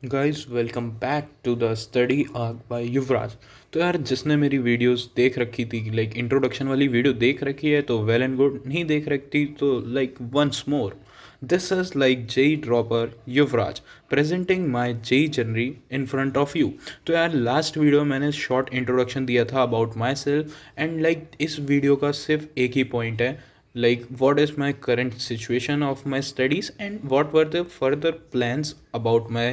Guys welcome back to the study arc by Yuvraj. तो यार जिसने मेरी वीडियोस देख रखी थी लाइक इंट्रोडक्शन वाली वीडियो देख रखी है तो वेल एंड गुड, नहीं देख रखी तो like once more this is like JEE dropper Yuvraj presenting my JEE journey in front of you. तो यार लास्ट वीडियो मैंने शॉर्ट इंट्रोडक्शन दिया था about myself and like इस वीडियो का सिर्फ एक ही पॉइंट है, like what is my current situation of my studies and what were the further plans about my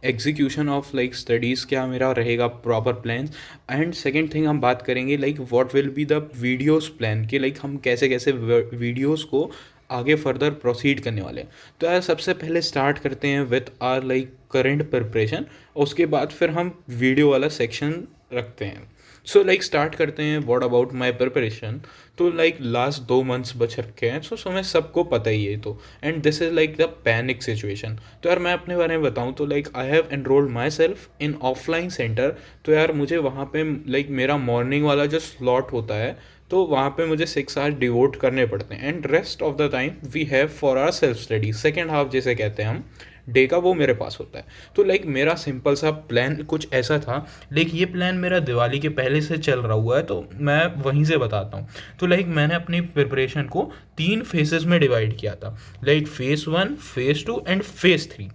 execution of like studies, क्या मेरा रहेगा proper plans. And second thing हम बात करेंगे like what will be the videos plan कि like हम कैसे कैसे वीडियोस को आगे फर्दर प्रोसीड करने वाले हैं। तो यार सबसे पहले स्टार्ट करते हैं with our like current preparation, उसके बाद फिर हम वीडियो वाला सेक्शन रखते हैं। सो लाइक स्टार्ट करते हैं व्हाट अबाउट माई प्रिपरेशन। तो लाइक लास्ट 2 मंथ्स बच रखे हैं, सो हमें सबको पता ही है। तो and this is like the panic situation. तो यार मैं अपने बारे में बताऊँ तो like I have enrolled my self in offline centre. तो यार मुझे वहाँ पे लाइक मेरा मॉर्निंग वाला जो स्लॉट होता है तो वहाँ पे मुझे 6 आवर्स डिवोट करने पड़ते हैं and rest of the time we have for our self study. Second half जिसे कहते हैं हम डे का, वो मेरे पास होता है। तो लाइक मेरा सिंपल सा प्लान कुछ ऐसा था। लाइक ये प्लान मेरा दिवाली के पहले से चल रहा हुआ है तो मैं वहीं से बताता हूँ। तो लाइक मैंने अपनी प्रिपरेशन को 3 फेजेस में डिवाइड किया था, like phase 1, phase 2 and phase 3।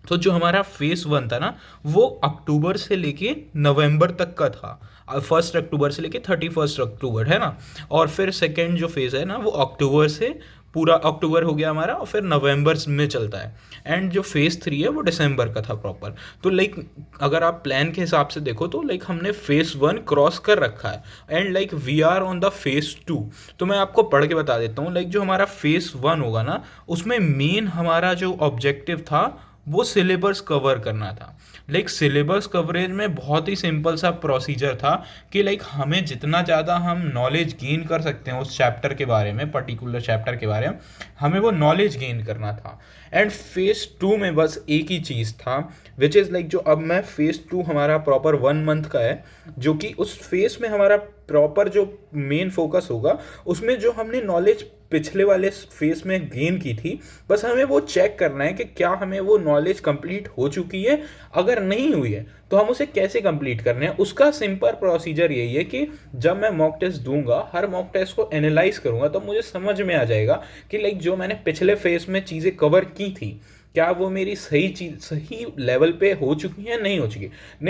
तो जो हमारा फेज़ 1 था ना वो अक्टूबर से लेके नवंबर तक का था। 1 अक्टूबर से लेके 31 अक्टूबर है ना। और फिर सेकेंड जो फेज़ है ना वो अक्टूबर से पूरा अक्टूबर हो गया हमारा और फिर नवंबर में चलता है। एंड जो फेज़ 3 है वो दिसंबर का था प्रॉपर। तो लाइक अगर आप प्लान के हिसाब से देखो तो लाइक हमने फेज़ 1 क्रॉस कर रखा है and like we are on the phase 2। तो मैं आपको पढ़ के बता देता हूँ। लाइक जो हमारा फेज़ 1 होगा ना उसमें मेन हमारा जो ऑब्जेक्टिव था वो सिलेबस कवर करना था। लाइक सिलेबस कवरेज में बहुत ही सिंपल सा प्रोसीजर था कि लाइक हमें जितना ज़्यादा हम नॉलेज गेन कर सकते हैं उस चैप्टर के बारे में, पर्टिकुलर चैप्टर के बारे में हमें वो नॉलेज गेन करना था। एंड फेज़ 2 में बस एक ही चीज़ था विच इज़ लाइक जो अब मैं फेज़ 2 हमारा प्रॉपर 1 मंथ का है, जो कि उस फेज़ में हमारा प्रॉपर जो मेन फोकस होगा उसमें जो हमने नॉलेज पिछले वाले फेज में गेन की थी बस हमें वो चेक करना है कि क्या हमें वो नॉलेज कंप्लीट हो चुकी है। अगर नहीं हुई है तो हम उसे कैसे कंप्लीट करने हैं, उसका सिंपल प्रोसीजर यही है कि जब मैं मॉक टेस्ट दूंगा हर मॉक टेस्ट को एनालाइज करूंगा तो मुझे समझ में आ जाएगा कि लाइक जो मैंने पिछले फेज में चीज़ें कवर की थी क्या वो मेरी सही चीज सही लेवल पे हो चुकी है, नहीं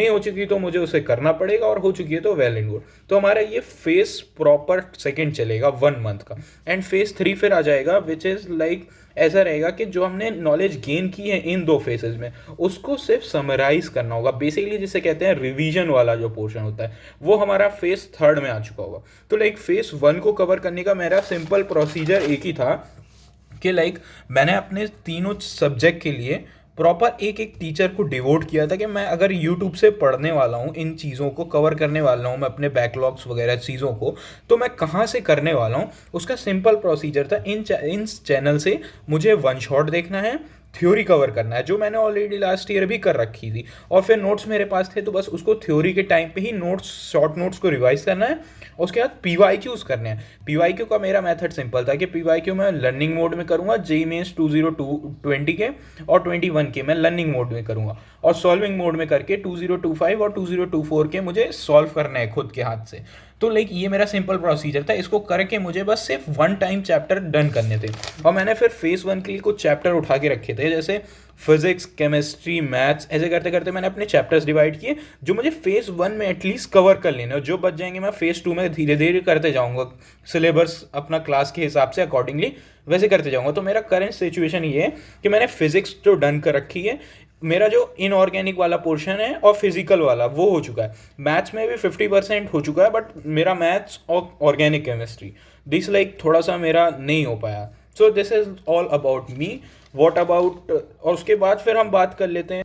हो चुकी तो मुझे उसे करना पड़ेगा, और हो चुकी है तो वेल एंड गुड। तो हमारा ये फेज प्रॉपर सेकेंड चलेगा 1 मंथ का। एंड फेज़ 3 फिर आ जाएगा विच इज़ लाइक ऐसा रहेगा कि जो हमने नॉलेज गेन की है इन 2 फेजेस में उसको सिर्फ समराइज करना होगा, बेसिकली जिसे कहते हैं रिवीजन वाला जो पोर्शन होता है वो हमारा फेज़ 3 में आ चुका होगा। तो लाइक फेज़ 1 को कवर करने का मेरा सिंपल प्रोसीजर एक ही था कि लाइक मैंने अपने तीनों सब्जेक्ट के लिए प्रॉपर एक एक टीचर को डिवोट किया था कि मैं अगर यूट्यूब से पढ़ने वाला हूँ, इन चीज़ों को कवर करने वाला हूँ मैं अपने बैकलॉग्स वगैरह चीज़ों को, तो मैं कहाँ से करने वाला हूँ। उसका सिंपल प्रोसीजर था इन चैनल से मुझे वन शॉट देखना है, थ्योरी कवर करना है जो मैंने ऑलरेडी लास्ट ईयर भी कर रखी थी, और फिर नोट्स मेरे पास थे तो बस उसको थ्योरी के टाइम पे ही नोट्स शॉर्ट नोट्स को रिवाइज करना है। उसके बाद PYQs करने हैं। PYQ का मेरा मेथड सिंपल था कि PYQ मैं लर्निंग मोड में करूँगा, जेई मेंस 2020 के और 21 के मैं लर्निंग मोड में करूँगा, और सॉल्विंग मोड में करके 2025 और 2024 के मुझे सॉल्व करना है खुद के हाथ से। तो लाइक ये मेरा सिंपल प्रोसीजर था, इसको करके मुझे बस सिर्फ 1 टाइम चैप्टर डन करने थे। और मैंने फिर फेज़ 1 के लिए कुछ चैप्टर उठा के रखे थे जैसे फिजिक्स, केमिस्ट्री, मैथ्स, ऐसे करते करते मैंने अपने चैप्टर्स डिवाइड किए जो मुझे फेज़ 1 में एटलीस्ट कवर कर लेने, और जो बच जाएंगे मैं फेज़ 2 में धीरे धीरे करते जाऊँगा, सिलेबस अपना क्लास के हिसाब से अकॉर्डिंगली वैसे करते जाऊँगा। तो मेरा करंट सिचुएशन ये है कि मैंने फिजिक्स जो डन कर रखी है, मेरा जो इनऑर्गेनिक वाला पोर्शन है और फिजिकल वाला वो हो चुका है। मैथ्स में भी 50% हो चुका है, बट मेरा मैथ्स और ऑर्गेनिक केमिस्ट्री दिस लाइक थोड़ा सा मेरा नहीं हो पाया। So this is all about me. What about, और उसके बाद फिर हम बात कर लेते हैं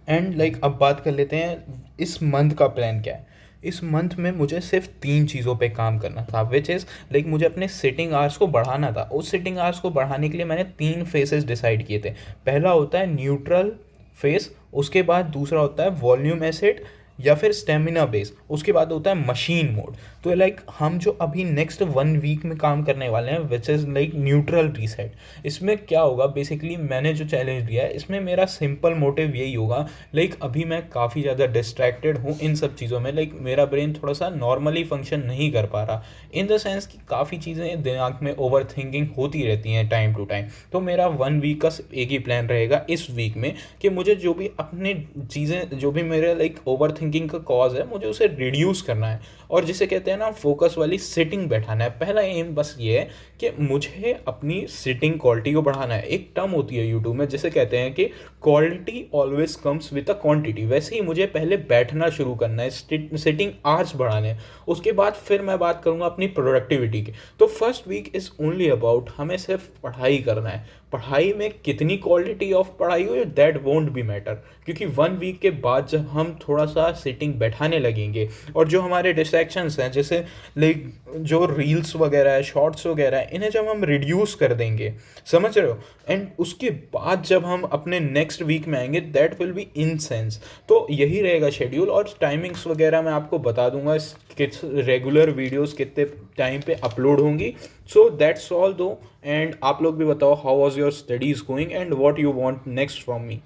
एंड लाइक अब बात कर लेते हैं इस मंथ का प्लान क्या है। इस मंथ में मुझे सिर्फ 3 चीज़ों पे काम करना था विच इज़ लाइक मुझे अपने सिटिंग आवर्स को बढ़ाना था। उस सिटिंग आवर्स को बढ़ाने के लिए मैंने 3 फेसेस डिसाइड किए थे। पहला होता है न्यूट्रल फेस, उसके बाद दूसरा होता है वॉल्यूम एसिड या फिर स्टेमिना बेस, उसके बाद होता है मशीन मोड। तो लाइक हम जो अभी नेक्स्ट 1 वीक में काम करने वाले हैं which is like neutral reset. इसमें क्या होगा बेसिकली, मैंने जो चैलेंज लिया है इसमें मेरा सिंपल मोटिव यही होगा, लाइक अभी मैं काफ़ी ज़्यादा डिस्ट्रैक्टेड हूँ इन सब चीज़ों में, लाइक मेरा ब्रेन थोड़ा सा नॉर्मली फंक्शन नहीं कर पा रहा, इन द सेंस कि काफ़ी चीज़ें दिमाग में ओवर थिंकिंग होती रहती हैं टाइम टू टाइम। तो मेरा 1 वीक का एक ही प्लान रहेगा इस वीक में कि मुझे जो भी अपने चीज़ें, जो भी मेरे लाइक ओवर थिंकिंग का कॉज है, मुझे उसे रिड्यूस करना है और जिसे कहते हैं ना फोकस वाली सिटिंग बैठाना है। पहला एम बस ये है कि मुझे अपनी सिटिंग क्वालिटी को बढ़ाना है। एक टर्म होती है यूट्यूब में जिसे कहते हैं कि quality always comes with a quantity, वैसे ही मुझे पहले बैठना शुरू करना है, सिटिंग आवर्स बढ़ाने हैं, उसके बाद फिर मैं बात करूँगा अपनी प्रोडक्टिविटी की। तो first week is only about हमें सिर्फ पढ़ाई करना है। पढ़ाई में कितनी क्वालिटी ऑफ पढ़ाई हो दैट वोंट बी मैटर, क्योंकि 1 वीक के बाद जब हम थोड़ा सा सिटिंग बैठाने लगेंगे और जो हमारे डिस्ट्रैक्शंस हैं जैसे लाइक जो रील्स वगैरह है, शॉर्ट्स वगैरह है, इन्हें जब हम रिड्यूस कर देंगे, समझ रहे हो, एंड उसके बाद जब हम अपने नेक्स्ट वीक में आएंगे that will be in sense. तो यही रहेगा शेड्यूल और टाइमिंग्स वगैरह मैं आपको बता दूंगा, किस रेगुलर वीडियोस कितने टाइम पे अपलोड होंगी। सो दैट्स ऑल दो, एंड आप लोग भी बताओ how was your studies going and what you want next from me.